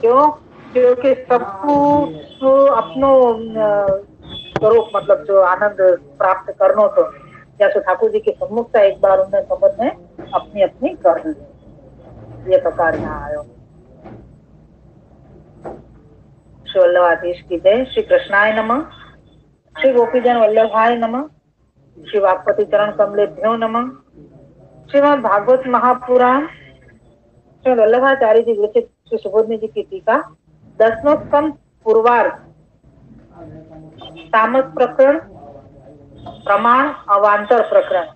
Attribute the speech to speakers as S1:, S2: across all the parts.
S1: क्यों? क्योंकि सबको तो अपनो स्वरूप मतलब जो आनंद प्राप्त करनो तो जैसे ठाकुर जी के सम्मुख था एक बार उन्हें संबंध में अपनी अपनी कर ली, ये प्रकार यहाँ आयो। श्री वल्लभाधीश की जय। श्री कृष्णाय नमः। श्री गोपीजन वल्लभाय नमः। श्री वागपति चरण कमलेभ्यो नमः। श्रीमद् भागवत महापुराण श्री वल्लभाचार्य जी विरचित श्री सुबोधनी जी की टीका 10वां स्कंद पूर्वार्ध तामस प्रकरण प्रमाण अवांतर प्रकरण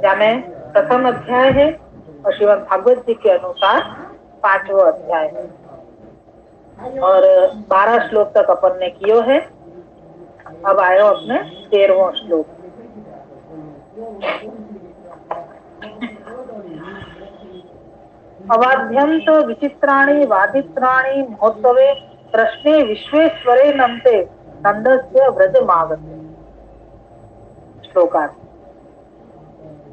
S1: जामें प्रथम अध्याय है और श्रीमद् भागवत जी के अनुसार 5वां अध्याय है और 12 श्लोक तक अपन ने कियो है। अब आयो अपने 13वां श्लोक। अवाद्यंत विचित्राणि वादित्राणि महोत्सवे प्रश्ने विश्वेश्वरे नंते नंदस्य व्रजमागते। श्लोकार्थ।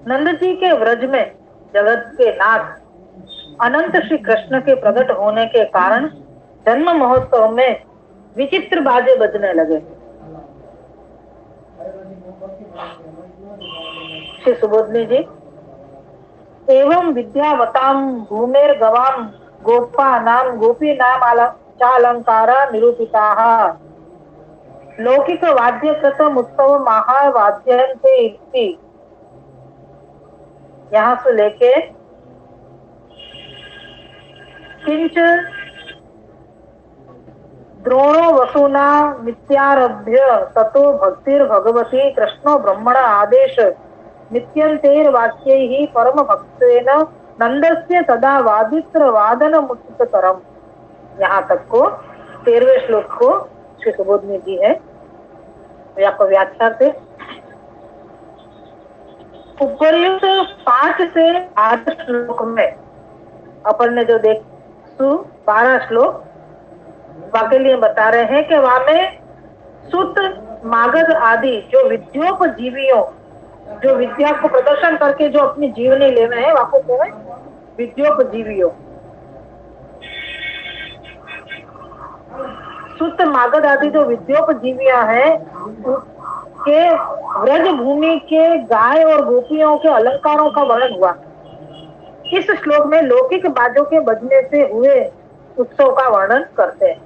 S1: नंद जी के व्रज में जगत के नाथ अनंत श्री कृष्ण के प्रकट होने के कारण जन्म महोत्सव में विचित्र बाजे बजने लगे। श्री सुबोधनी जी एवं विद्यावताम भूमेर गवाम गोपा नाम गोपी नाम चालंकारा निरूपिताः लौकिक वाद्य कृतम उत्सव महावाद्यन्ते इति। यहाँ से लेके किंच द्रोणो वसुना मित्यारभ्य ततो भक्तिर भगवती कृष्णो ब्रह्मण आदेश नित्यंतेर वाक्यैहि परम भक्तेन नंदस्य सदा वादित्र वादन मुचिततरम। यहाँ तक को 13वें श्लोक को श्री सुबोधनी जी है व्याख्या से उपर्युक्त 5 से 8 श्लोक में अपन ने जो देख 12 श्लोक के लिए बता रहे हैं कि वहां में सुत मागध आदि जो विद्योपजीवियों जो विद्या को प्रदर्शन करके जो अपनी जीवनी ले रहे हैं वाको कहते हैं विद्योपजीवियों। सुत मागध आदि जो विद्योपजीवियां हैं के व्रज भूमि के गाय और गोपियों के अलंकारों का वर्णन हुआ। इस श्लोक में लौकिक बाजों के बजने से हुए उत्सव का वर्णन करते हैं।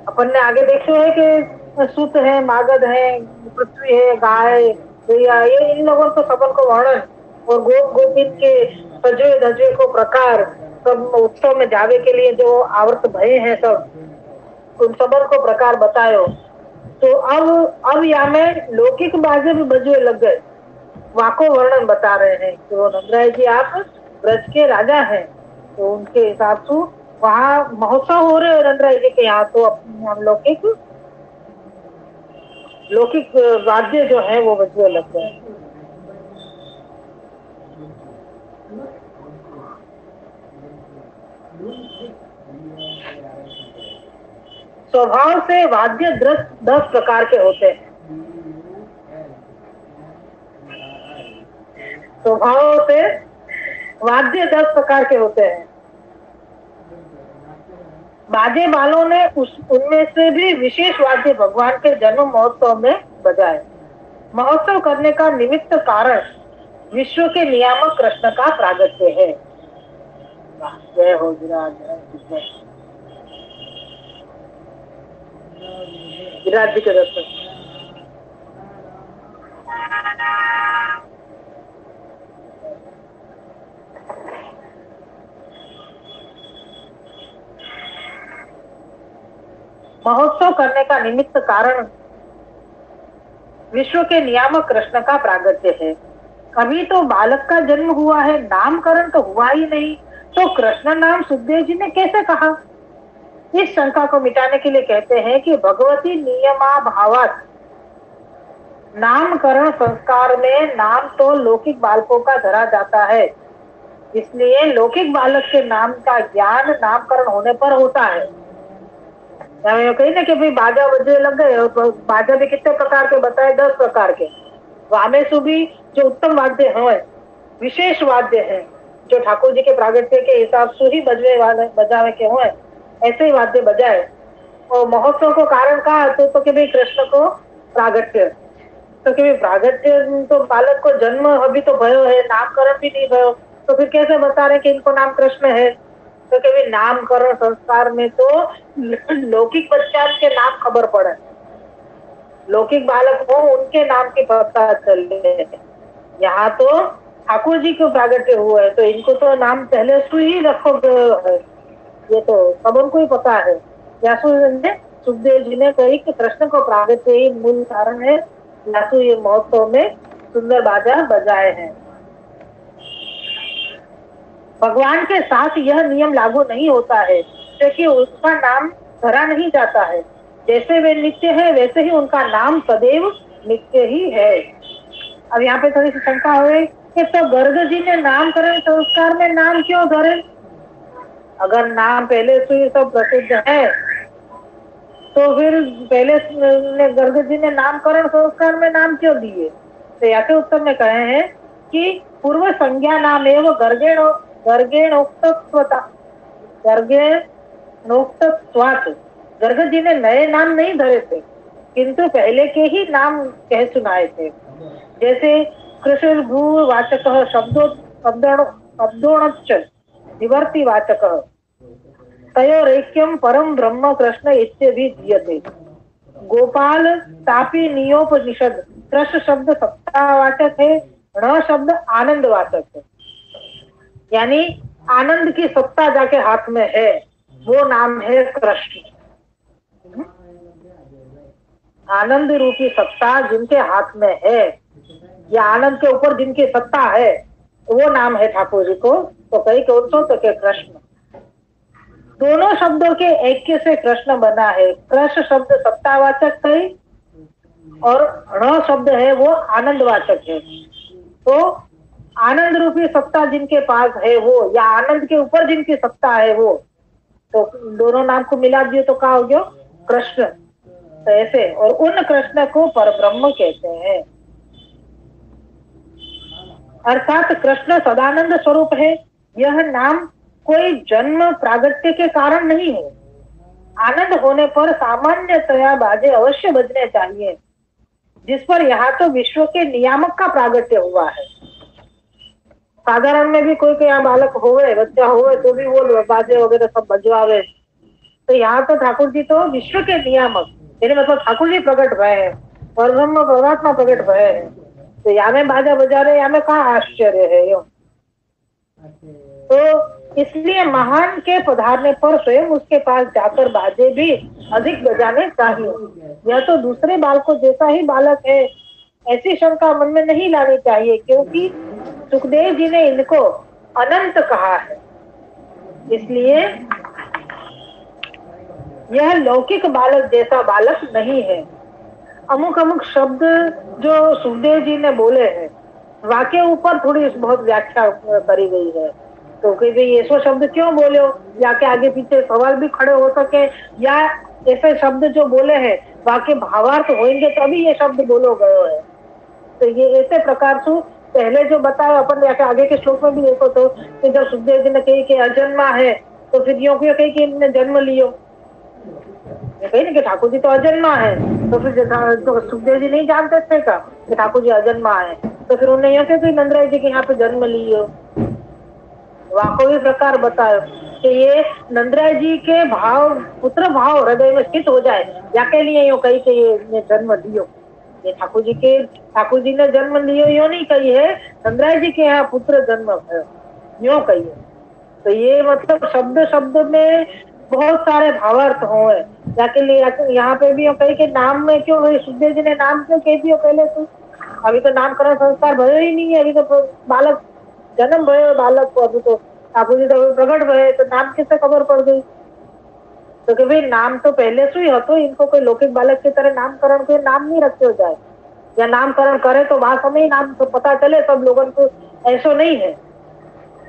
S1: अपन ने आगे देखे है कि सुत है, मागध है, पृथ्वी है, गाय, ये इन लोगों को सबन को वर्णन और गोपिन के सजे धजे को प्रकार सब उत्सव में जावे के लिए जो आवर्त भय है सब उन सबन को प्रकार बतायो। तो अब यहाँ में लौकिक बाजे भी बजने लग गए, वाको वर्णन बता रहे हैं कि वो नंदराय जी आप ब्रज के राजा हैं तो उनके हिसाब से वहाँ महोत्सव हो रहे नंदराय जी के यहाँ तो हम लौकिक वाद्य जो है वो बजने लग गए। स्वभाव से वाद्य 10 प्रकार के होते हैं। स्वभाव से वाद्य 10 प्रकार के होते हैं। बाजे बालों ने उनमें से भी विशेष वाद्य भगवान के जन्म महोत्सव में बजाए। महोत्सव करने का निमित्त कारण विश्व के नियामक कृष्ण का प्रागट्य है। जय हो विराज विराज जी के दर्शन। महोत्सव करने का निमित्त कारण विश्व के नियामक कृष्ण का प्रागट्य है। अभी तो बालक का जन्म हुआ है, नामकरण तो हुआ ही नहीं, तो कृष्ण नाम सुखदेव जी ने कैसे कहा? इस शंका को मिटाने के लिए कहते हैं कि भगवती नियमा भावात नामकरण संस्कार में नाम तो लौकिक बालकों का धरा जाता है, इसलिए लौकिक बालक के नाम का ज्ञान नामकरण होने पर होता है। कही ना कि भाई बाजा बजने लग गए और बाजा भी कितने प्रकार के बताए 10 प्रकार के। वामे भी जो उत्तम वाद्य है विशेष वाद्य है जो ठाकुर जी के प्रागट्य के हिसाब से ही बजावे के हुए ऐसे ही वाद्य बजाए। और महोत्सव को कारण कहा तो कि भाई कृष्ण को प्रागट्य, तो कि भाई प्रागट्य तो बालक को जन्म अभी तो भयो है, नामकरण भी नहीं भयो, तो फिर कैसे बता रहे कि इनको नाम कृष्ण है? तो कि भाई नामकरण संस्कार में तो लौकिक बच्चा के नाम खबर पड़े, लौकिक बालक हो उनके नाम की पता चले। यहाँ तो ठाकुर जी को प्रागट्य हुआ है तो इनको तो नाम पहले से ही रखो है, ये तो सबन को ही पता है। सुखदेव जी ने कही कि कृष्ण को प्रागट्य ही मूल कारण है, यासु ये महोत्सव में सुंदर बाजा बजाए हैं। भगवान के साथ यह नियम लागू नहीं होता है क्योंकि उसका नाम धरा नहीं जाता है, जैसे वे नित्य है वैसे ही उनका नाम सदैव नित्य ही है। अब यहाँ पे थोड़ी सी शंका हुई कि तो गर्ग जी ने नामकरण संस्कार में नाम क्यों धरे? अगर नाम पहले से ही सब प्रसिद्ध है तो फिर पहले गर्ग जी ने नामकरण संस्कार में नाम क्यों दिए? तो यहाँ के उत्तर में कहे हैं कि पूर्व संज्ञा नाम एवं गर्गेणोक्तत्वात् गर्ग जी ने नए नाम नहीं धरे थे किंतु पहले के ही नाम कह सुनाए थे। जैसे कृष्ण भू वाचक शब्दोणच्च निवर्ति वाचक तयोरेक्यम परम ब्रह्म कृष्ण इत्यभिधीयते। गोपाल तापी नियोपनिषद कृष्ण शब्द सत्तावाचक है, ण शब्द आनंद वाचक है, यानी आनंद की सत्ता जाके हाथ में है वो नाम है कृष्ण। आनंद रूपी सत्ता जिनके हाथ में है या आनंद के ऊपर जिनकी सत्ता है वो नाम है ठाकुर जी को। तो कई कौन सो तो के कृष्ण, दोनों शब्दों के ऐक्य से कृष्ण बना है। कृष्ण शब्द सत्तावाचक है और ण शब्द है वो आनंदवाचक है। तो आनंद रूपी सत्ता जिनके पास है वो या आनंद के ऊपर जिनकी सत्ता है वो, तो दोनों नाम को मिला दिए तो क्या हो गया? कृष्ण। तो ऐसे और उन कृष्ण को परब्रह्म कहते हैं, अर्थात कृष्ण सदानंद स्वरूप है। यह नाम कोई जन्म प्रागट्य के कारण नहीं है। आनंद होने पर सामान्यतया बाजे अवश्य बजने चाहिए, जिस पर यहाँ तो विश्व के नियामक का प्रागट्य हुआ है। साधारण में भी कोई यहाँ बालक होवे, बच्चा होवे तो भी वो बाजे वगैरह सब बजवावे। तो यहाँ तो ठाकुर जी तो विश्व के नियामक, यानी मतलब ठाकुर जी प्रकट भय है और ब्रह्म परमात्मा प्रकट भय है। तो यहाँ में बाजा बजा रहे, यहाँ में कहाँ आश्चर्य है? यो तो इसलिए महान के पधारने पर स्वयं उसके पास जाकर बाजे भी अधिक बजाने चाहिए। यह तो दूसरे बालकों जैसा ही बालक है, ऐसी शंका मन में नहीं लानी चाहिए, क्योंकि सुखदेव जी ने इनको अनंत कहा है। इसलिए यह लौकिक बालक जैसा बालक नहीं है। अमुक अमुक शब्द जो सुखदेव जी ने बोले हैं वाक्य ऊपर थोड़ी बहुत व्याख्या करी गई है। तो कि भाई ऐसा शब्द क्यों बोले हो, या के आगे पीछे सवाल भी खड़े हो सके, या ऐसे शब्द जो बोले हैं वाक्य भावार्थ होंगे तभी ये शब्द बोलो गयो है। तो ये ऐसे प्रकार से पहले जो बताया अपन या आगे के श्लोक में भी देखो तो कि जब सुखदेव जी ने कही कि अजन्मा है तो फिर यो क्यों कही कि इनने जन्म लियो, कही ना कि ठाकुर जी तो अजन्मा है। तो फिर तो सुखदेव जी नहीं जानते थे का कि ठाकुर जी अजन्मा है, तो फिर उन्हें यो क्यों नंदराय जी के यहाँ पे जन्म लियो। वाको भी प्रकार बतायो कि ये नंदराय जी के भाव पुत्र भाव हृदय में स्थित हो जाए, या के लिए यो कही कि ये जन्म लियो। ये ठाकुर जी ने जन्म लियो यो नहीं कही है, नंदराय जी के यहाँ पुत्र जन्म है यो कही है। तो ये मतलब शब्द शब्द में बहुत सारे भावार्थ हो है, जाके लिए यहाँ पे भी कही के नाम में क्यों सुखदेव जी ने नाम क्यों कह दियो पहले तो? अभी तो नामकरण संस्कार भयो ही नहीं है, अभी तो बालक जन्म भयो बालक को, अभी तो ठाकुर जी तो प्रकट भये, तो नाम किससे खबर पड़ गई? तो कि भाई नाम तो पहले से ही हो, तो इनको कोई लौकिक बालक की तरह नामकरण के नाम नहीं रखे हो जाए, या नामकरण करे तो वहां समय नाम तो पता चले सब लोगों को, ऐसा नहीं है।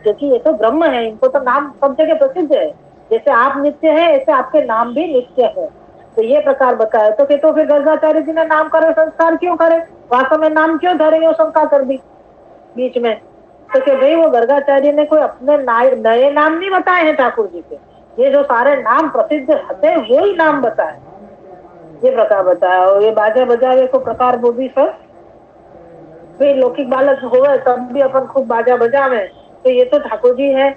S1: क्योंकि ये तो ब्रह्म है, इनको तो नाम सब जगह प्रसिद्ध है। जैसे आप नित्य है ऐसे आपके नाम भी नित्य है। तो ये प्रकार बताया तो कि तो फिर गर्गाचार्य जी ने नामकरण संस्कार क्यों करे, वास्तव में नाम क्यों धरे, शंका कर दी बीच में। तो कि भाई वो गर्गाचार्य ने कोई अपने नए नाम नहीं बताए हैं ठाकुर जी के, ये जो सारे नाम प्रसिद्ध थे वो ही नाम बताए, ये प्रकार बताया। और ये बाजा बजावे को प्रकार वो भी सब भाई लौकिक बालक होवे तब भी अपन खूब बाजा बजावे, तो ये तो ठाकुर जी है,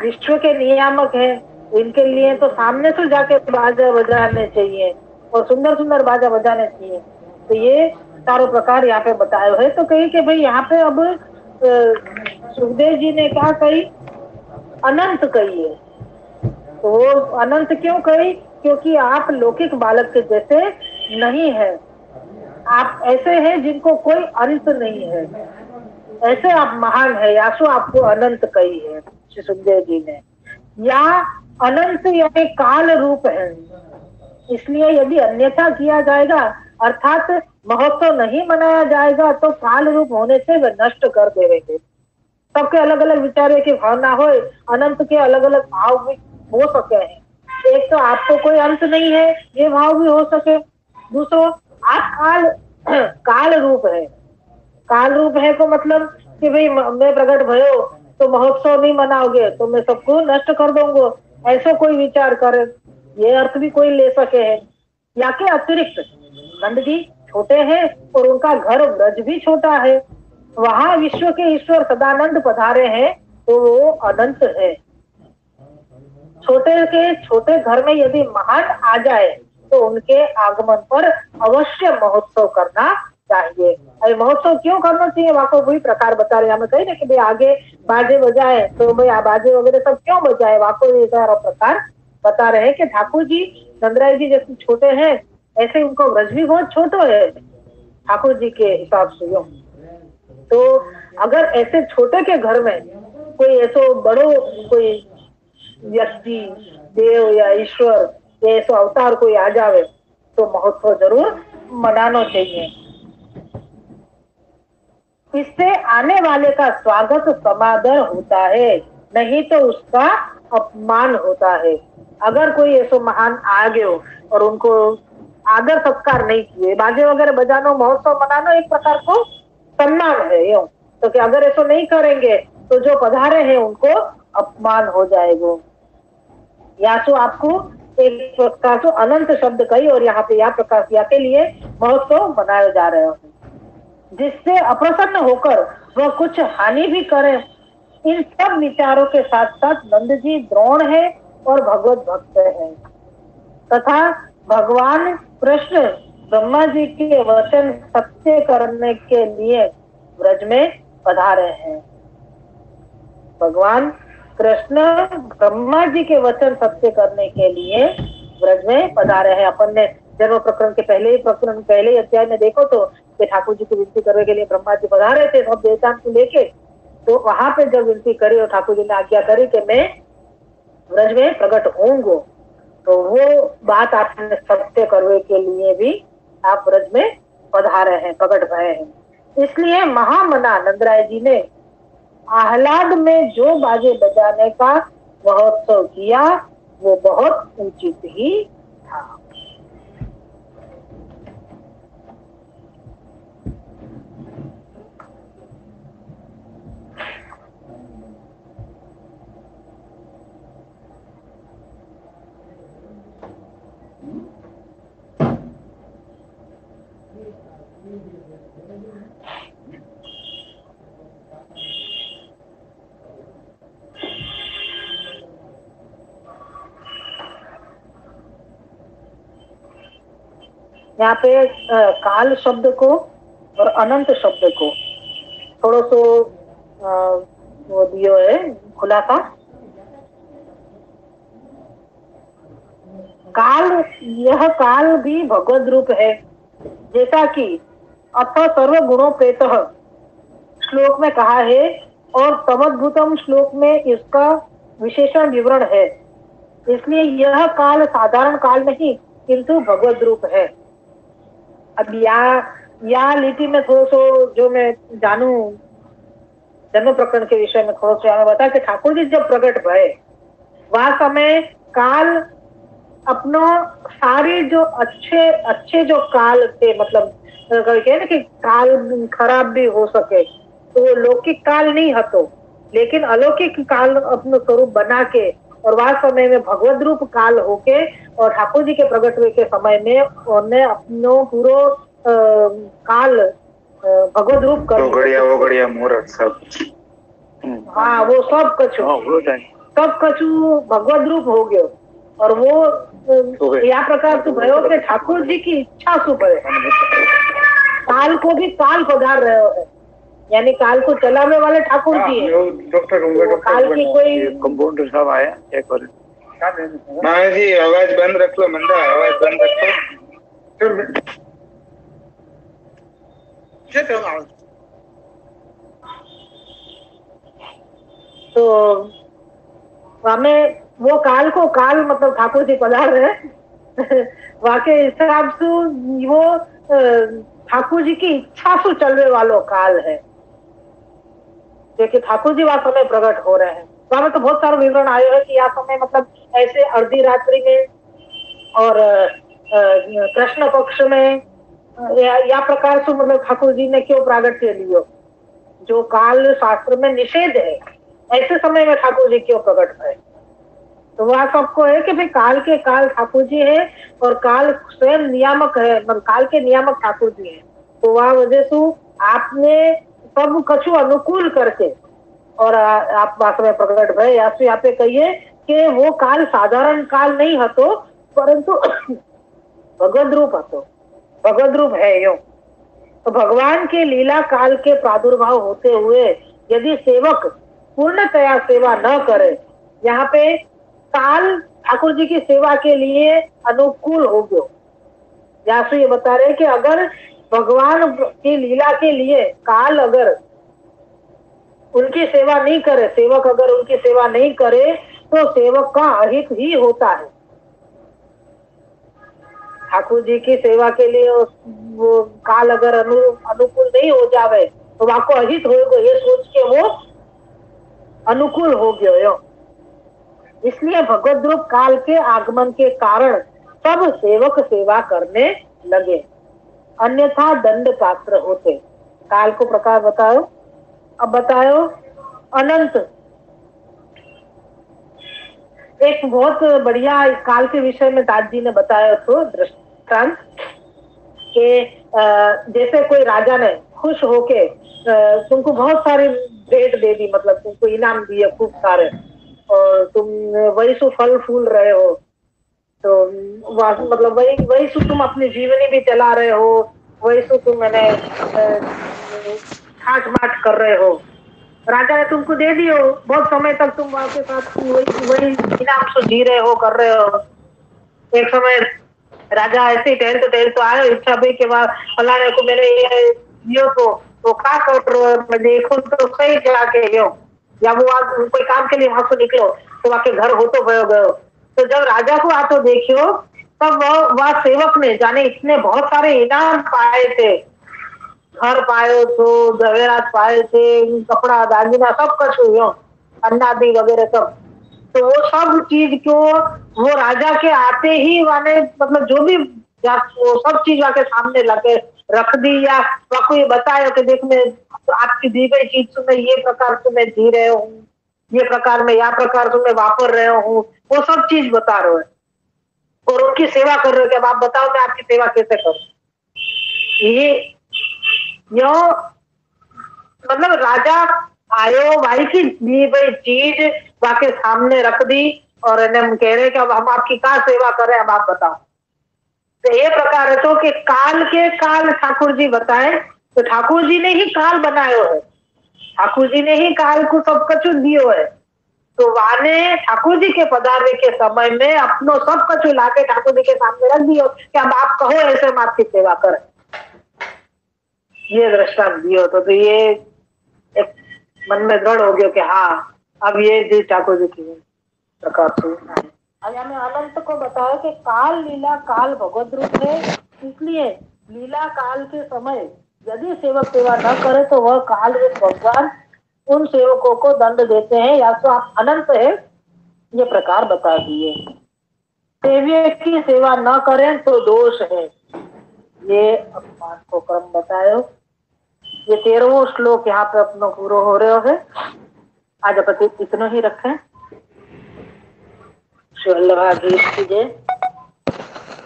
S1: विश्व के नियामक है, इनके लिए तो सामने से जाके बाजा बजाने चाहिए और सुंदर सुंदर बाजा बजाने चाहिए। तो ये चारों प्रकार यहाँ पे बताए हुए। तो कही कि भाई यहाँ पे अब सुखदेव जी ने क्या कही, अनंत कही है। तो वो अनंत क्यों कही, क्योंकि आप लौकिक बालक के जैसे नहीं है, आप ऐसे हैं जिनको कोई अंत नहीं है, ऐसे आप महान है, यासु आपको अनंत कही है श्री सुखदेव जी ने। या अनंत यानी काल रूप है, इसलिए यदि अन्यथा किया जाएगा अर्थात महोत्सव नहीं मनाया जाएगा तो काल रूप होने से वे नष्ट कर देंगे। सबके अलग अलग विचारों की भावना हो, अनंत के अलग अलग भाव भी हो सके हैं। एक तो आपको कोई अंत नहीं है ये भाव भी हो सके, दूसरो आप काल काल रूप है, काल रूप है को मतलब कि भाई मैं प्रकट भयो तो महोत्सव नहीं मनाओगे तो मैं सबको नष्ट कर दूंगा, ऐसा कोई विचार करे, ये अर्थ भी कोई ले सके है। या के अतिरिक्त नंद जी छोटे हैं और उनका घर ब्रज भी छोटा है, वहां विश्व के ईश्वर सदानंद पधारे हैं तो वो अनंत है। छोटे के छोटे घर में यदि महान आ जाए तो उनके आगमन पर अवश्य महोत्सव करना चाहिए। अरे महोत्सव क्यों करना चाहिए, वहां को वही प्रकार बता रहे, हमें कही ना कि भाई आगे बाजे बजाए तो भाई बाजे वगैरह सब क्यों बजाए, वहां को ये सारा प्रकार बता रहे हैं कि ठाकुर जी नंदराय जी जैसे छोटे हैं ऐसे उनको ब्रज भी बहुत छोटो है ठाकुर जी के हिसाब से। यूं तो अगर ऐसे छोटे के घर में कोई ऐसो बड़ो कोई व्यक्ति देव या ईश्वर ऐसा अवतार कोई आ जावे तो महोत्सव जरूर मनाना चाहिए। इससे आने वाले का स्वागत समादर होता है, नहीं तो उसका अपमान होता है। अगर कोई ऐसा महान आ गयो और उनको आदर सत्कार नहीं किए, बाजे वगैरह बजानो महोत्सव मनानो एक प्रकार को सम्मान है यूं, तो कि अगर ऐसा नहीं करेंगे तो जो पधारे हैं उनको अपमान हो जाएगा। या तो आपको एक प्रकार से अनंत शब्द कही और यहाँ पे या प्रकार किया के लिए महोत्सव मनाए जा रहे हो, जिससे अप्रसन्न होकर वह कुछ हानि भी करे। इन सब विचारों के साथ साथ नंद जी द्रोण है और भगवत भक्त है तथा भगवान कृष्ण ब्रह्मा जी के वचन सत्य करने के लिए ब्रज में पधारे हैं। भगवान कृष्ण ब्रह्मा जी के वचन सत्य करने के लिए ब्रज में पधारे हैं। अपन ने जन्म प्रकरण के पहले ही अध्याय में देखो तो ठाकुर जी की विनती करने के लिए ब्रह्मा जी पधारे थे सब देवताओं को लेके, तो वहां पे जब विनती करी और ठाकुर जी ने आज्ञा करी कि मैं ब्रज में प्रकट होंगे, तो वो बात आपने सत्य करने के लिए भी आप ब्रज में पधारे हैं, प्रकट भय हैं। इसलिए महामना नंदराय जी ने आह्लाद में जो बाजे बजाने का महोत्सव किया वो बहुत उचित ही था। यहाँ पे काल शब्द को और अनंत शब्द को थोड़ा सो वो दियो है खुलासा। काल, यह काल भी भगवत रूप है, जैसा कि अथ सर्व गुणों प्रेतः श्लोक में कहा है और तमद्भुतम श्लोक में इसका विशेषण विवरण है। इसलिए यह काल साधारण काल नहीं किंतु भगवत रूप है। अब या लिपि में थोड़ा सो जो मैं जानू जन्म प्रकरण के विषय में थोड़ा सा हमें बता कि ठाकुर जी जब प्रकट भये वह समय काल अपना सारे जो अच्छे जो काल थे, मतलब कहते ना कि काल खराब भी हो सके तो वो लौकिक काल नहीं हतो, लेकिन अलौकिक काल अपनो स्वरूप बना के और वह समय में भगवत रूप काल होके और ठाकुर जी के प्रगट हुए के समय में उन्हें अपनो पूरो काल भगवत रूप कर
S2: ओगड़िया मुहूर्त सब,
S1: हाँ वो सब कछु भगवत रूप हो गयो और वो या प्रकार से भयो के ठाकुर जी की इच्छा से भयो, काल को भी काल पधार रहे है, यानी काल को चलाने वाले ठाकुर जी है।
S2: डॉक्टर
S1: काल की कोई
S2: कंपाउंडर साहब आया एक बार, हाँ जी आवाज बंद रख लो, मंदा आवाज बंद रख लो।
S1: तो हमें वो काल को काल मतलब ठाकुर जी पधार रहे वाके हिसाब से वो ठाकुर जी की इच्छा से चलने वालों काल है, क्योंकि ठाकुर जी वह समय प्रकट हो रहे हैं। तो हमें तो बहुत सारा विवरण आयो है कि यह समय मतलब ऐसे अर्धी रात्रि में और कृष्ण पक्ष में या प्रकार से मतलब ठाकुर जी ने क्यों प्रागट्य लियो, जो काल शास्त्र में निषेध है, ऐसे समय में ठाकुर जी क्यों प्रकट है। तो वह सबको है कि भाई काल के काल ठाकुर जी है और काल स्वयं नियामक है, मतलब काल के नियामक ठाकुर जी है। तो वह वजह से आपने सब कछु अनुकूल करके और आप वास्तव में प्रकट भय, या फिर यहाँ पे कहिए कि वो काल साधारण काल नहीं हतो, परंतु भगवद रूप हतो, भगवद रूप है यो। तो भगवान के लीला काल के प्रादुर्भाव होते हुए यदि सेवक पूर्णतया सेवा न करे, यहाँ पे काल ठाकुर जी की सेवा के लिए अनुकूल हो गयो। यासु ये बता रहे कि अगर भगवान की लीला के लिए काल अगर उनकी सेवा नहीं करे, सेवक अगर उनकी सेवा नहीं करे तो सेवक का अहित ही होता है। ठाकुर जी की सेवा के लिए वो काल अगर अनुकूल नहीं हो जावे तो वाको अहित होगा, ये सोच के वो अनुकूल हो गयो। इसलिए भगवद रूप काल के आगमन के कारण सब सेवक सेवा करने लगे, अन्यथा दंड पात्र होते। काल को प्रकार बताओ। अब बताओ अनंत, एक बहुत बढ़िया काल के विषय में दास जी ने बताया तो दृष्टांत के जैसे कोई राजा ने खुश होके तुमको बहुत सारे भेंट दे दी, मतलब तुमको इनाम दिए खूब सारे और तुम वही सो फल फूल रहे हो, तो मतलब वही सो तुम अपनी जीवनी भी चला रहे हो, वही सो तुम मैंने ठाट बाट कर रहे हो। राजा ने तुमको दे दियो, बहुत समय तक तुम वहां के साथ वही इनाम से जी रहे हो, कर रहे हो। एक समय राजा ऐसे टहलते आयो, इच्छा भी के बाद फलाने को मैंने ये दियो तो क्या कर मैं देखो तो सही जाके गयो, या वो कोई काम के लिए वहां से निकलो तो वहां के घर हो तो गयो। तो जब राजा को आतो देखियो तब वह सेवक ने जाने इतने बहुत सारे इनाम पाए थे, घर पायो तो जवेरात पाए थे, कपड़ा दागिना सब कुछ हुआ, अन्नादि वगैरह सब। तो वो सब चीज को वो राजा के आते ही वाने मतलब जो भी वो सब चीज आके सामने लगे रख दी, या आपको ये बताया कि देख मैं तो आपकी दी गई चीज से मैं ये प्रकार से मैं जी रहे हूँ, ये प्रकार में या प्रकार से मैं वापर रहे हूँ, वो सब चीज बता रहे हैं और उनकी सेवा कर रहे हो कि अब आप बताओ मैं आपकी सेवा कैसे करूं। ये यो मतलब राजा आयो, भाई की दी गई चीज वाके सामने रख दी और इन्हें कह रहे कि अब हम आपकी क्या सेवा करें, अब आप बताओ। तो ये प्रकार है तो कि काल के काल ठाकुर जी बताए, तो ठाकुर जी ने ही काल बनायो है, ठाकुर जी ने ही काल को सब कछु दियो है। तो वाने ठाकुर जी के पधारने के समय में अपनो सब कछु लाके ठाकुर जी के सामने रख दियो कि अब आप कहो ऐसे हम आपकी सेवा करें। ये दृष्टांत दियो तो ये एक मन में दृढ़ हो गया कि हाँ अब ये जी ठाकुर जी की प्रकार से। हमें अनंत को बताया कि काल लीला काल भगवत रूप है, इसलिए लीला काल के समय यदि सेवक सेवा न करे तो वह काल रूप भगवान उन सेवकों को दंड देते हैं, या तो आप अनंत है ये प्रकार बता दिए। सेव्य की सेवा न करें तो दोष है, ये अपमान को क्रम बतायो। ये 13वां श्लोक यहाँ पे अपनों पूरा हो रहे हो। आज अपन इतना ही रखें।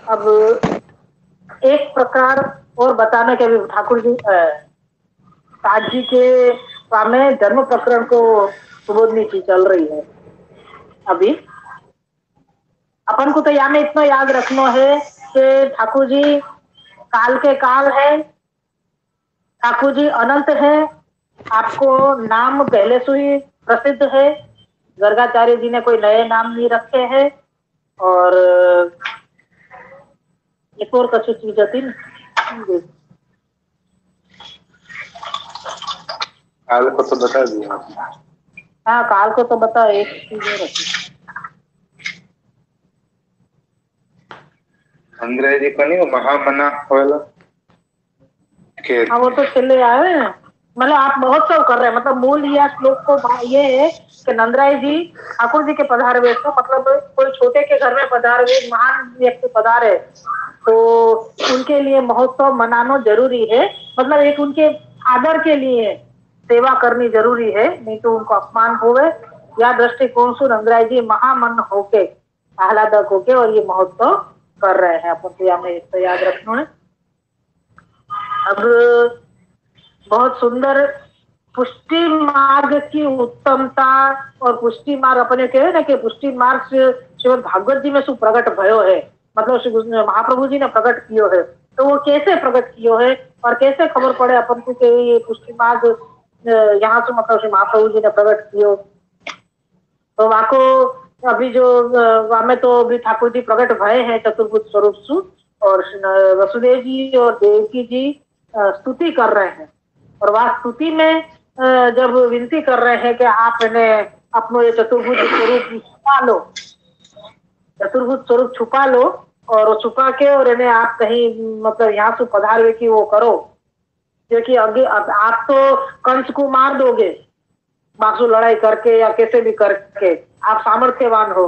S1: अब एक प्रकार और बताने के भी ठाकुर जी ताज जी के सामने धर्म प्रकरण को सुबोधनी जी चल रही है। अभी अपन को तो यहाँ में इतना याद रखना है कि ठाकुर जी काल के काल है, ठाकुर जी अनंत है। आपको नाम पहले से ही प्रसिद्ध है, गर्गाचार्य जी ने कोई नए नाम नहीं रखे हैं। और एक और कछु चीज थी
S2: काल को तो बता दिया।
S1: हाँ, काल को तो बता, एक चीज और रखी
S2: अंग्रेजी को नहीं, वो महामना वाला।
S1: हाँ, वो तो चले आए। मतलब आप बहुत सब कर रहे हैं। मतलब मूल यह श्लोक को ये है कि नंदराय जी ठाकुर जी के पधारे तो मतलब कोई छोटे के घर में पधारे, महान व्यक्ति पधारे तो उनके लिए महोत्सव मनाना जरूरी है। मतलब एक उनके आदर के लिए सेवा करनी जरूरी है, नहीं तो उनको अपमान होवे। या दृष्टिकोण से नंदराय जी महामन होके, आह्लादक होके और ये महोत्सव कर रहे हैं। अपन को हमें इसको याद रखना है। अब बहुत सुंदर पुष्टि मार्ग की उत्तमता और पुष्टि मार्ग अपने कहे ना कि पुष्टि मार्ग से श्रीमद भागवत जी में शु प्रकट भयो है। मतलब श्री महाप्रभु जी ने प्रकट कियो है, तो वो कैसे प्रकट कियो है और कैसे खबर पड़े अपन को कि ये पुष्टि मार्ग यहाँ से मतलब श्री महाप्रभु जी ने प्रकट कियो। तो वाको अभी जो वामे तो अभी ठाकुर जी प्रकट भय है चतुर्भुज स्वरूप सु, और वसुदेव जी और देवकी जी स्तुति कर रहे हैं। और वह स्तुति में जब विनती कर रहे हैं कि आप इन्हें अपनो ये चतुर्भुज स्वरूप छुपा लो, चतुर्भुज स्वरूप छुपा लो, और वो छुपा के और इन्हें आप कहीं मतलब यहाँ से पधारवे की वो करो, क्योंकि आगे आप तो कंस को मार दोगे बासु लड़ाई करके या कैसे भी करके, आप सामर्थ्यवान हो।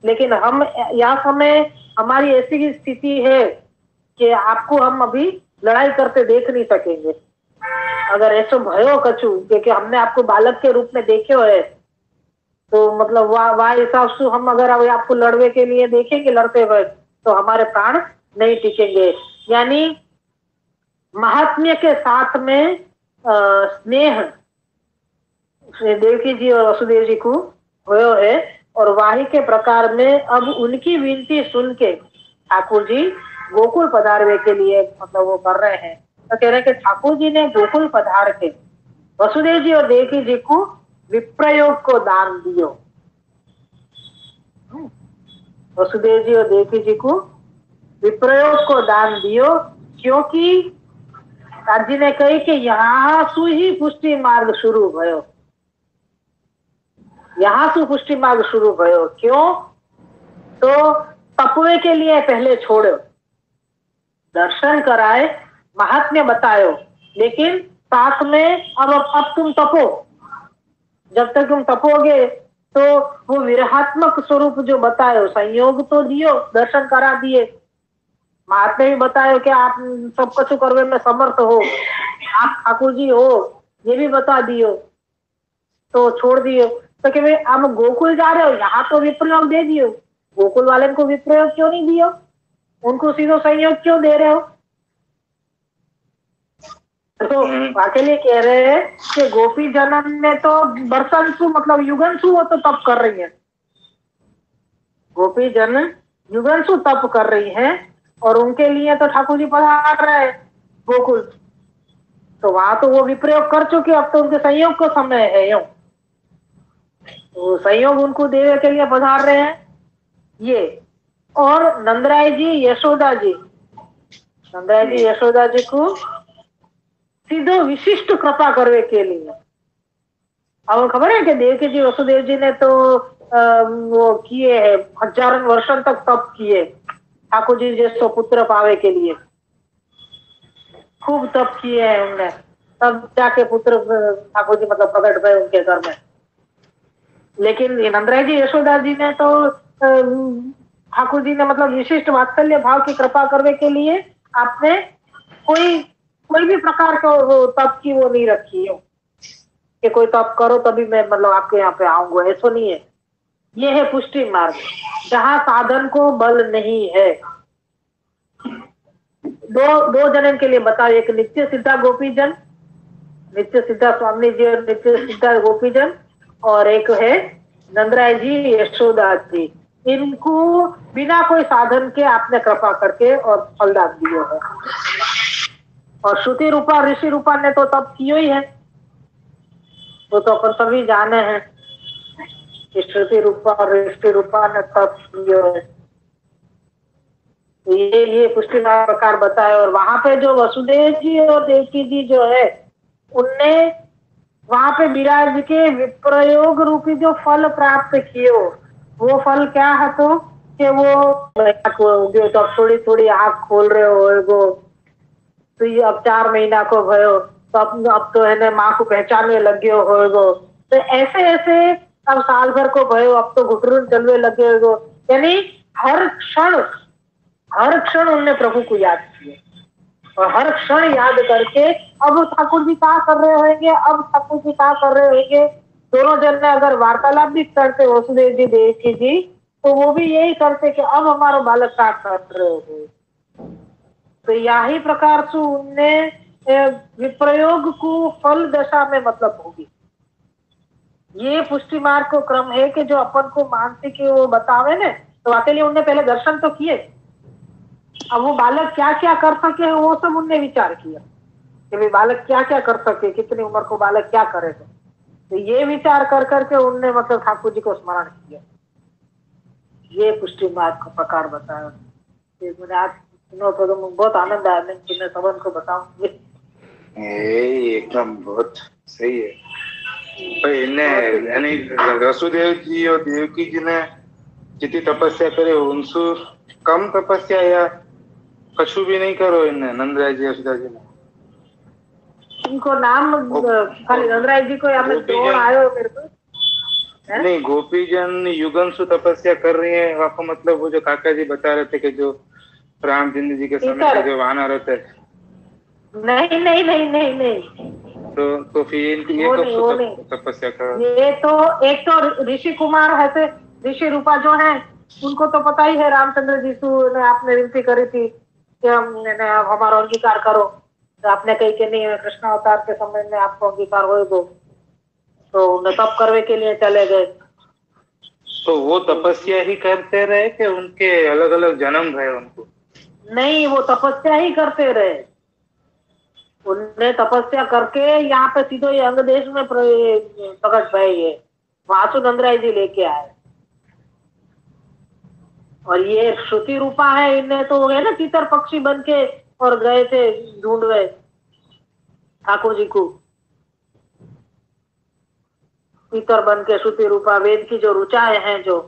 S1: लेकिन हम यह समय हमारी ऐसी स्थिति है कि आपको हम अभी लड़ाई करते देख नहीं सकेंगे। अगर ऐसा भयो कछु क्योंकि हमने आपको बालक के रूप में देखे है, तो मतलब वाह हिसाब से हम अगर आपको लड़वे के लिए देखेंगे लड़ते हुए तो हमारे प्राण नहीं टिकेंगे। यानी महात्म्य के साथ में स्नेह देवकी जी और वसुदेव जी को भयो है। और वाही के प्रकार में अब उनकी विनती सुन के ठाकुर जी गोकुल पधारवे के लिए मतलब वो कर रहे हैं। तो कह रहे हैं कि ठाकुर जी ने गोकुल पधार के वसुदेव जी और देवकी जी को विप्रयोग को दान दियो। वसुदेव जी और देवकी जी को विप्रयोग को दान दियो, क्योंकि ताज जी ने कही कि यहाँ से ही पुष्टि मार्ग शुरू भयो, यहाँ से पुष्टि मार्ग शुरू भयो। क्यों? तो तपवे के लिए पहले छोड़ो, दर्शन कराए, महात्म्य बतायो, लेकिन साथ में अब तुम तपो। जब तक तुम तपोगे तो वो विरहात्मक स्वरूप जो बतायो, संयोग तो दियो, दर्शन करा दिए, महात्म्य भी बतायो कि आप सब कुछ करने में समर्थ हो, आप ठाकुर जी हो, ये भी बता दियो, तो छोड़ दियो। तो कि भाई आप गोकुल जा रहे हो, यहाँ तो विप्रयोग दे दियो, गोकुल वाले को विप्रयोग क्यों नहीं दियो, उनको सीधो संयोग क्यों दे रहे हो? तो अकेले कह रहे हैं कि गोपी जनन में तो बरसनसु मतलब युगनसु वो तो तप कर रही है, गोपी जन युगनसु तप कर रही है, और उनके लिए तो ठाकुर जी पधार रहे गोकुल। तो वहां तो वो विप्रयोग कर चुके, अब तो उनके संयोग का समय है। यूं तो संयोग उनको देने के लिए पधार रहे हैं ये। और नंदराय जी यशोदा जी, नंदराय जी यशोदा जी को सीधो विशिष्ट कृपा करने के लिए। अब खबर है कि देवकी जी वसुदेव जी ने तो वो किए है, हजारों वर्षों तक तप किए ठाकुर जी जैसो पुत्र पावे के लिए, खूब तप किए हैं उनने, तब जाके पुत्र ठाकुर जी मतलब प्रकट हुए उनके घर में। लेकिन नंदराय जी यशोदा जी ने तो ठाकुर जी ने मतलब विशिष्ट वात्सल्य भाव की कृपा करने के लिए आपने कोई कोई भी प्रकार का वो तप की वो नहीं रखी है कि कोई तप करो तभी मैं मतलब आपके यहाँ पे आऊंगा, ऐसा नहीं है। ये है पुष्टि मार्ग, जहाँ साधन को बल नहीं है। दो जनन के लिए बताओ, एक नित्य सिद्धा गोपीजन, नित्य सिद्धा स्वामी जी और नित्य सिद्धा गोपीजन, और एक है नंदराय जी यशोदा जी। इनको बिना कोई साधन के आपने कृपा करके और फलदान दिए है। और श्रुति रूपा ऋषि रूपा ने तो तब किया ही है, वो तो अपन सभी जाने हैं कि श्रुति रूपा और ऋषि रूपा ने तब किया है। तो ये पुष्टि प्रकार बताए। और वहां पे जो वसुदेव जी और देवकी जी जो है, उनने वहां पे विराज के विप्रयोग रूपी जो फल प्राप्त किए, वो फल क्या है तो कि वो तो थोड़ी थोड़ी आंख खोल रहे हो, तो ये अब 4 महीना को भयो, तो अब तो है माँ को पहचानने लगे हो, तो ऐसे ऐसे अब साल भर को भयो, अब तो घुटरून चलने लगे हो। यानी हर क्षण उनने प्रभु को याद किया, और हर क्षण याद करके अब ठाकुर जी क्या कर रहे होंगे, अब ठाकुर जी क्या कर रहे होंगे। दोनों जन ने अगर वार्तालाप भी करते वसुदेव जी देवकी जी, तो वो भी यही करते कि अब हमारा बालक क्या कर रहे हो। तो यही प्रकार से उनने विप्रयोग को फल दशा में मतलब होगी। ये पुष्टि मार्ग को क्रम है कि जो अपन को मानसिक वो बतावे ने, तो अकेले उनने पहले दर्शन तो किए, अब वो बालक क्या क्या कर सके वो सब उनने विचार किया कि भाई बालक क्या क्या कर सके, कितनी उम्र को बालक क्या करेगा। तो ये विचार कर करके उनने मतलब ठाकुर जी को स्मरण किया। ये पुष्टि मार्ग का प्रकार बताया। मैंने आज तो बहुत आनंद आया, मैं सबन को बताऊंगी।
S2: एकदम बहुत सही है भाई। इन्हें वसुदेव जी और देवकी जी ने जितनी तपस्या करे उनसे कम तपस्या या कछु भी नहीं करो इन्हें नंदराय जी यशोदा जी ने।
S1: इनको नाम खाली नंदराय जी को आयो मेरे को
S2: नहीं, गोपीजन युगंसु तपस्या कर रही है। आपको मतलब वो जो काका जी बता रहे थे कि जो रामचंद्र जी के समय में जो वानर रहते हैं,
S1: नहीं नहीं नहीं नहीं नहीं,
S2: तो फिर ये कब तपस्या कर। ये तो
S1: एक तो ऋषि कुमार है, ऋषि रूपा जो है उनको तो पता ही है, रामचंद्र जी ने आपने विनती करी थी कि हमारा अंगीकार करो, तो आपने कही कि नहीं कृष्ण अवतार के समय में आपको अंगीकार हो दो, तो उन्हें तप करने के लिए चले गए।
S2: तो वो तपस्या ही करते रहे कि उनके अलग अलग जन्म रहे उनको? नहीं,
S1: वो तपस्या ही करते रहे। उनने तपस्या करके यहाँ पे सीधो ये अंग देश में प्रकट भय ये वासु नंदराय जी लेके आए। और ये श्रुति रूपा है, इन्हें तो है ना तीतर पक्षी बन के और गए थे ढूंढवे ठाकुर जी को, तीतर बन के श्रुति रूपा वेद की जो रुचाएं हैं जो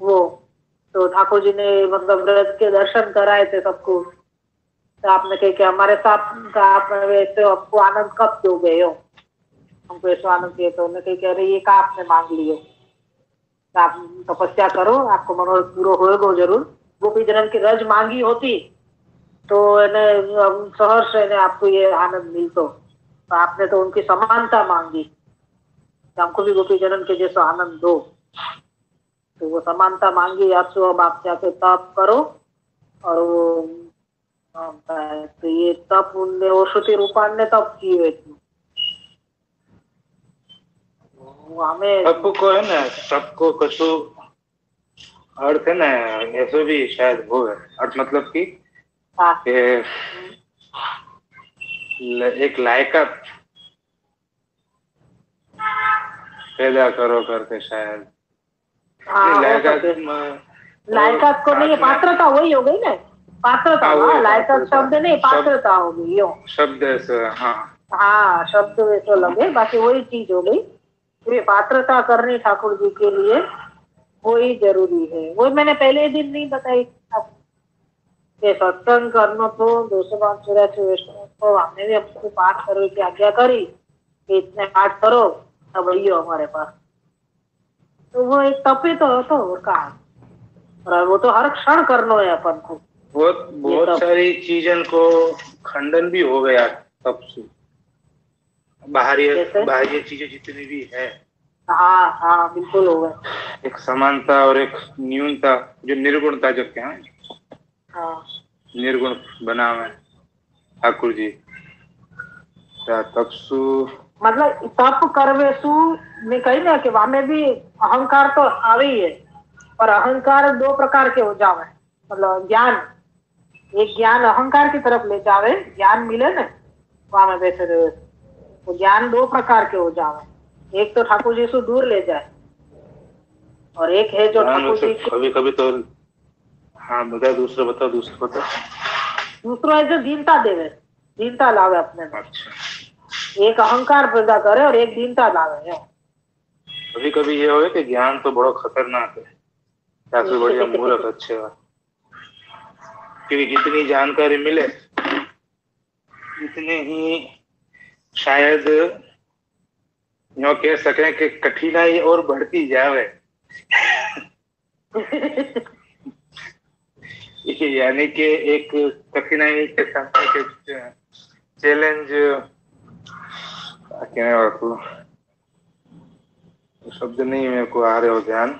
S1: वो, तो ठाकुर जी ने मतलब व्रत के दर्शन कराए थे सबको। तो आपने कहा कि हमारे साथ आप वैसे आपको आनंद कब दोगे हो, हमको ऐसा आनंद दिए। तो उन्हें कह रहे ये का आपने मांग लियो, तो आप तपस्या करो आपको मनोरथ पूरा होएगा जरूर। गोपी जन्म की रज मांगी होती तो सहर्ष आपको ये आनंद मिलतो, तो आपने तो उनकी समानता मांगी, तो हमको भी गोपी जन्म के जैसा आनंद दो, तो वो समानता मांगी आपसे। अब आप जाके तप करो, और वो तो ये तप उनने वो श्रुति रूपान ने तप किए हमें
S2: सबको है ना, सबको कछु अर्थ है ना, ऐसे भी शायद वो है अर्थ, मतलब कि एक लायकात पैदा करो करके शायद।
S1: लायकात को नहीं, पात्रता वही हो गई ना, पात्रता। लायकात शब्द नहीं, पात्रता हो गई यो
S2: शब्द ऐसे।
S1: हाँ शब्द वैसे लगे, बाकी वही चीज हो गई। पात्रता करनी ठाकुर जी के लिए वही जरूरी है। वही मैंने पहले दिन नहीं बताई, सत्संग करना तो 284 तो हमने भी हमको पाठ करो की आज्ञा करी कि इतने पाठ करो तब वही हो हमारे पास। तो वो एक तपे तो हो, तो कहा और वो तो हर क्षण करना है अपन को।
S2: बहुत सारी चीजन को खंडन भी हो गया तपसु बाहरी
S1: जैसे?
S2: बाहरी चीजें जितनी भी है,
S1: हाँ हाँ बिल्कुल होगा।
S2: एक समानता और एक न्यूनता, जो निर्गुणता जो क्या है,
S1: हाँ
S2: निर्गुण बना हुआ है ठाकुर जी। तपसु
S1: मतलब तप करवेसु में कही ना कि वहां में भी अहंकार तो आवे ही है, पर अहंकार दो प्रकार के हो जावे। मतलब ज्ञान, एक ज्ञान अहंकार की तरफ ले जावे, ज्ञान मिले ना वहां में बैठे रहे तो ज्ञान दो प्रकार के हो जावे। एक तो ठाकुर जी से दूर ले जाए और एक है जो ठाकुर जी
S2: कभी कभी तो, हाँ बता, दूसरा बता, दूसरा बता।
S1: दूसरा है जो दीनता देवे, दीनता लावे अपने में।
S2: अच्छा,
S1: एक अहंकार पैदा करे और एक दीनता लावे है।
S2: कभी कभी ये हो कि ज्ञान तो बड़ा खतरनाक है, या फिर बढ़िया मूर्ख अच्छे बात, क्योंकि जितनी जानकारी मिले उतने ही शायद यो कह सके कि कठिनाई और बढ़ती जावे। यानी कि एक कठिनाई के साथ एक चैलेंज, क्या शब्द नहीं मेरे को आ रहे हो ध्यान।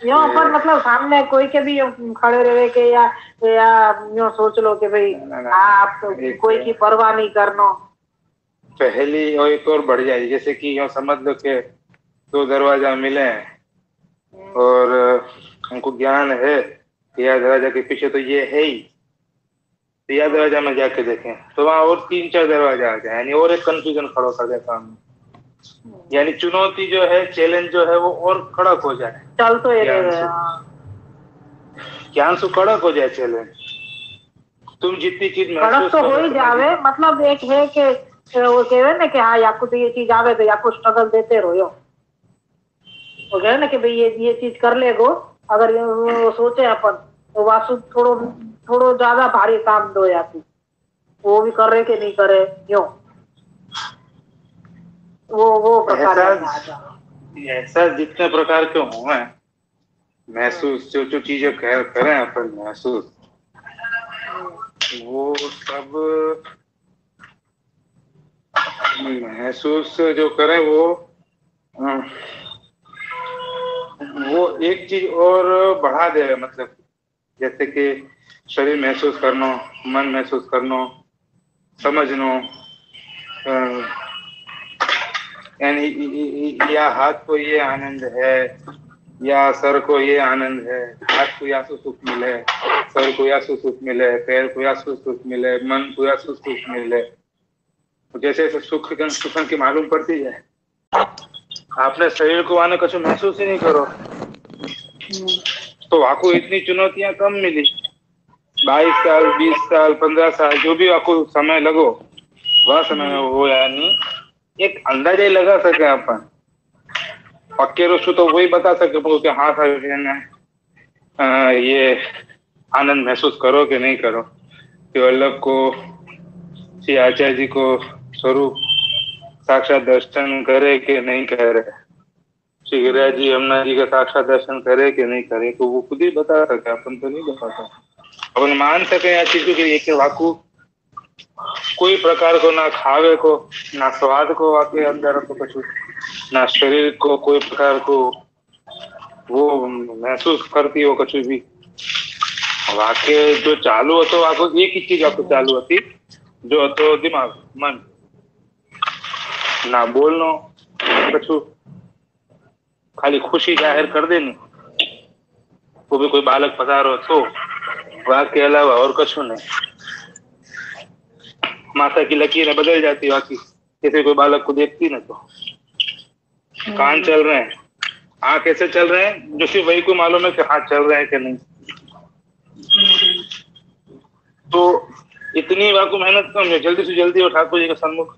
S1: यहाँ पर मतलब सामने कोई के भी खड़े रहे के या यो सोच लो कि भाई आप तो कोई की परवाह नहीं करना।
S2: पहली और एक और बढ़ जाए, जैसे कि यो समझ लो कि दो दरवाजा मिले हैं और हमको ज्ञान है कि यह दरवाजा के पीछे तो ये है ही, तो यह दरवाजा में जाके देखें तो वहां और 3-4 दरवाजा आ जाए, यानी और एक कंफ्यूजन खड़ा कर दे सामने, यानी चुनौती जो है, चैलेंज जो है वो और कड़क हो जाए।
S1: चल तो ये
S2: ज्ञान से कड़क हो जाए चैलेंज। तुम जितनी चीज
S1: कड़क तो हो ही जावे, मतलब एक है कि वो कहे ना कि हाँ याकू तो ये चीज आवे तो याकू स्ट्रगल देते रहो। वो कहे ना कि भाई ये चीज कर लेगो, अगर वो सोचे अपन तो वासु थोड़ो थोड़ो ज्यादा भारी काम दो याकू, वो भी कर रहे कि नहीं करे क्यों, वो प्रकार
S2: ऐसा जितने प्रकार के हुए महसूस, जो चीजें करें अपन महसूस, वो सब महसूस जो करें वो एक चीज और बढ़ा दे, मतलब जैसे कि शरीर महसूस करना, मन महसूस करना, समझना, यानी या हाथ को ये आनंद है, या सर को ये आनंद है, हाथ को या सुख मिले, सर को या सुख मिले, पैर को या सुख मिले, मन को या सुख मिले, जैसे जैसे सुख की मालूम पड़ती है, आपने शरीर को आने कुछ महसूस ही नहीं करो तो आपको इतनी चुनौतियां कम मिली। 22 साल, 20 साल, 15 साल, जो भी आपको समय लगो, वह समय वो यानी एक अंदाजा ही लगा सके अपन। पक्के रोशु तो वही बता सके कि हाँ सर ये आनंद महसूस करो कि नहीं करो। केवलक को, श्री आचार्य जी को स्वरूप साक्षात दर्शन करे कि नहीं करे, श्री गिरिराज जी यमुना जी का साक्षात दर्शन करे कि नहीं करे, तो वो खुद ही बता सके, अपन तो नहीं बताता। अपन मान सके या चीजों के लिए वाकू कोई प्रकार को ना खावे को, ना स्वाद को वाके अंदर को कुछ, ना शरीर को कोई प्रकार को वो महसूस करती हो कुछ भी। वाके जो चालू हो तो आपको एक ही चीज आपको चालू होती, जो तो दिमाग, मन, ना बोलनो कछु, खाली खुशी जाहिर कर देनी, वो भी कोई बालक पधारो तो, वाके अलावा और कछु नहीं। माता की लकीरें बदल जाती बाकी, जैसे कोई बालक को देखती ना तो कान चल रहे हैं, आँख कैसे चल रहे हैं, जो सिर्फ वही को मालूम है कि हाथ चल रहे हैं कि नहीं। तो इतनी वाकु मेहनत कम है, जल्दी से जल्दी वो ठाकुर जी के सम्मुख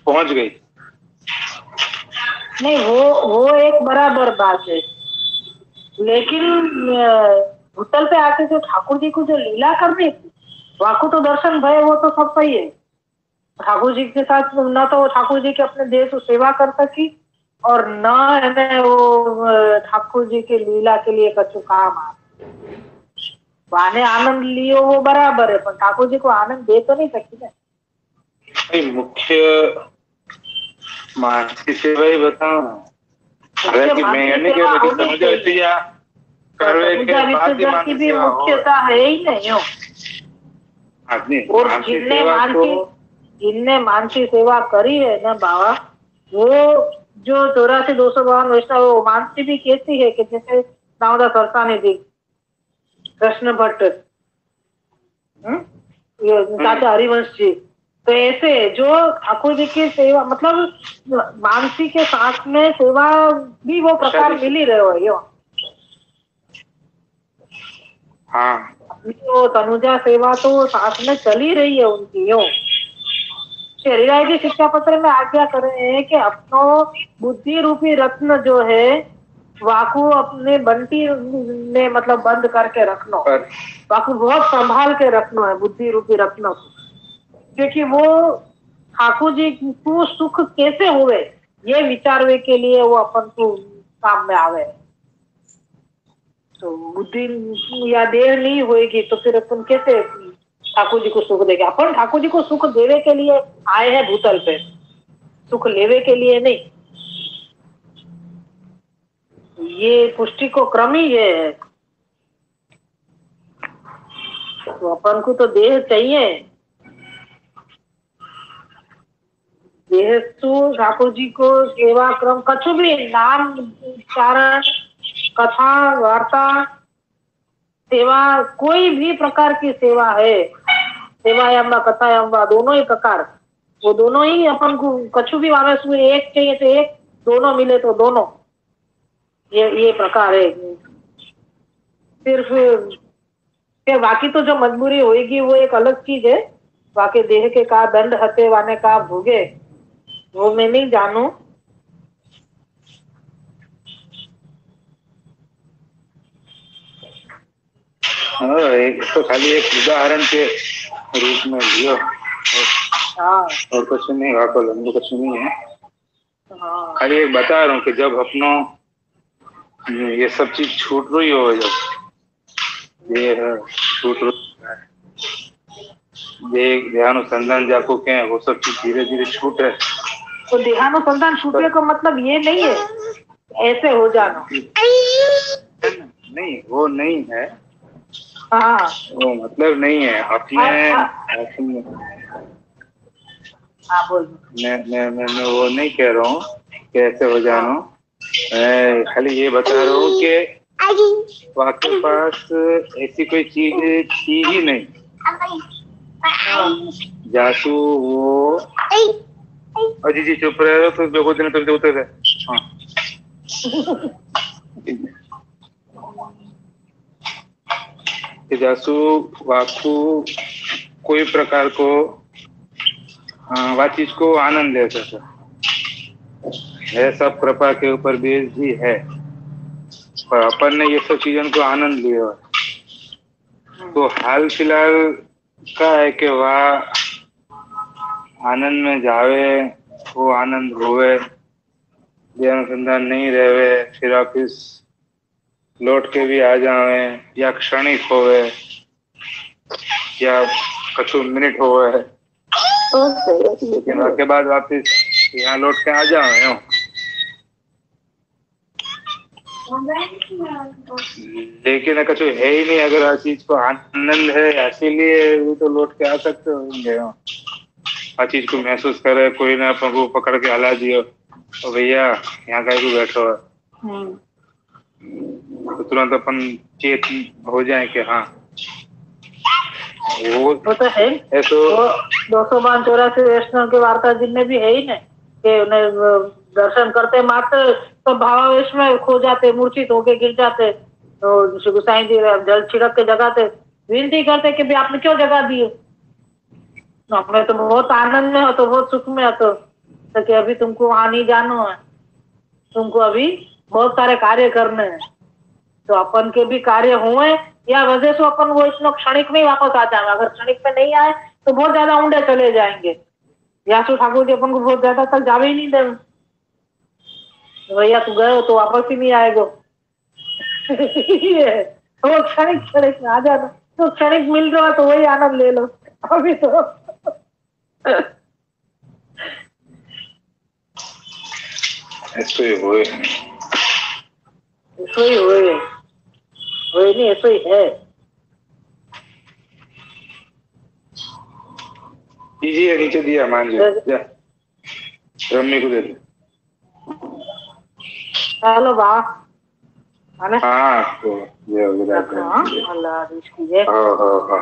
S2: पहुंच गई।
S1: नहीं वो एक बराबर बात है, लेकिन भूतल पे आके जो ठाकुर जी को जो लीला करनी थी, वाकु तो दर्शन भय, वो तो सब सही है। ठाकुर जी के साथ न तो ठाकुर जी के अपने देश सेवा कर सकी और न है वो ठाकुर जी के लीला के लिए कछु काम आ वाने आनंद लियो, वो बराबर है, पर ठाकुर जी को आनंद दे तो नहीं सकी ना।
S2: मुख्य मानसिक सेवा ही बताओ ना। हालांकि मैं ये नहीं कह रहा कि तनुजा विसर्जन करवे के बाद ही मानसिक
S1: भी
S2: सेवा
S1: मुख्यता है ही नहीं हो। और जिनने मानसिक सेवा करी है ना बाबा, वो जो 84-252 वैष्णव मानसी भी कैसी है कि जैसे दामोदर सरसानी जी, कृष्ण भट्ट, चाचा हरिवंश जी, तो ऐसे जो ठाकुर जी की सेवा मतलब मानसी के साथ में सेवा भी वो प्रकार मिल ही रहे हो यो।
S2: हाँ,
S1: तो तनुजा सेवा तो साथ में चली रही है उनकी यो। श्री राय जी शिक्षा पत्र में आज्ञा कर रहे हैं कि अपनो बुद्धि रूपी रत्न जो है वाकू अपने बंटी में मतलब बंद करके रखना, वाकू बहुत संभाल के रखना है बुद्धि रूपी रत्न को, क्योंकि वो ठाकुर जी को सुख कैसे हुए ये विचारवे के लिए वो अपन को काम में आवे। तो बुद्धि या देर नहीं होएगी तो फिर अपन कैसे ठाकुर जी को सुख देगा। अपन ठाकुर जी को सुख देवे के लिए आए हैं भूतल पे, सुख लेवे के लिए नहीं। ये पुष्टि को क्रम ही ये है। तो अपन को तो देह चाहिए। देह तो ठाकुर जी को सेवा क्रम कछु भी नाम उच्चारण कथा वार्ता सेवा कोई भी प्रकार की सेवा है, सेवा या कथा या दोनों ही प्रकार, वो दोनों ही अपन को कछु भी वारस में एक चाहिए तो एक, दोनों मिले तो दोनों, ये प्रकार है। सिर्फ बाकी तो जो मजबूरी होगी वो एक अलग चीज है। बाकी देह के का दंड हते वाने का भोगे वो मैं नहीं जानू।
S2: एक तो खाली एक उदाहरण के रूप में लियो।
S1: हाँ,
S2: और कुछ नहीं, वाको लंबू कुछ नहीं है। हाँ, खाली एक बता रहा हूँ कि जब अपनों ये सब चीज छूट रही हो, जब ये छूट ध्यानुसंधान जाको क्या वो सब चीज धीरे धीरे छूट है।
S1: तो ध्यानुसंधान छूटने का मतलब ये नहीं है ऐसे हो जाना,
S2: नहीं वो नहीं है।
S1: हाँ,
S2: वो मतलब नहीं है अपने मैं वो नहीं कह रहा हूँ कैसे हो जाना। मैं खाली ये बता रहा हूँ कि आपके पास ऐसी कोई चीज थी ही नहीं जासू वो अजी जी चुप रहे हो तो बेगो दिन तो उतर है। हाँ जासू वाकू कोई प्रकार को वह चीज को आनंद ले सकता है, सब कृपा के ऊपर बेस भी है, पर अपन ने ये सब चीजों को आनंद लिया। तो हाल फिलहाल का है कि वह आनंद में जावे, वो आनंद होवे, अनुसंधान नहीं रहे, फिर वापिस लौट के भी आ जावे, या क्षणिक होवे या कछु मिनट होवे, लेकिन उसके बाद वापिस यहाँ लौट के आ जावे। लेकिन कछु है ही नहीं, अगर हर चीज को आनंद है इसीलिए वो तो लौट के आ सकते होंगे। हर चीज को महसूस करे, कोई ना अपन पकड़ के हला दियो तो भैया यहाँ का बैठो है तो तुरंत अपन चेत हो जाए कि हाँ वो
S1: तो है। तो 282 वैष्णव के वार्ता जिनमें भी है ही नहीं कि उन्हें दर्शन करते मात्र तो भावावेश में खो जाते, मूर्छित होके गिर जाते, तो श्री गोसाई जी जल छिड़क के जगाते, विनती करते कि भी आपने क्यों जगा दिए, हमें तो बहुत आनंद में हो, तो बहुत सुख में हो, तो कि अभी तुमको वहां नहीं जाना है, तुमको अभी बहुत सारे कार्य करने हैं। तो अपन के भी कार्य हुए या वजह से अपन वो इतना क्षणिक में वापस आ जाएंगे। अगर क्षणिक में नहीं आए तो बहुत ज्यादा ऊंडे चले जाएंगे। यासु ठाकुर जी अपन को बहुत ज्यादा तक जावे ही नहीं दे, भैया तू गए तो वापस ही नहीं आएगा। वो क्षणिक में आ जाना, तो क्षणिक मिल रहा तो वही आनंद ले लो अभी तो।
S2: ऐसो ही हुए
S1: नहीं, ऐसो ही है।
S2: कीजिए, नीचे दिया मान लो, जा रम्मी को दे दो।
S1: चलो बा,
S2: हाँ तो ये हो गया।
S1: अल्लाह कीजिए।
S2: हाँ हाँ हाँ,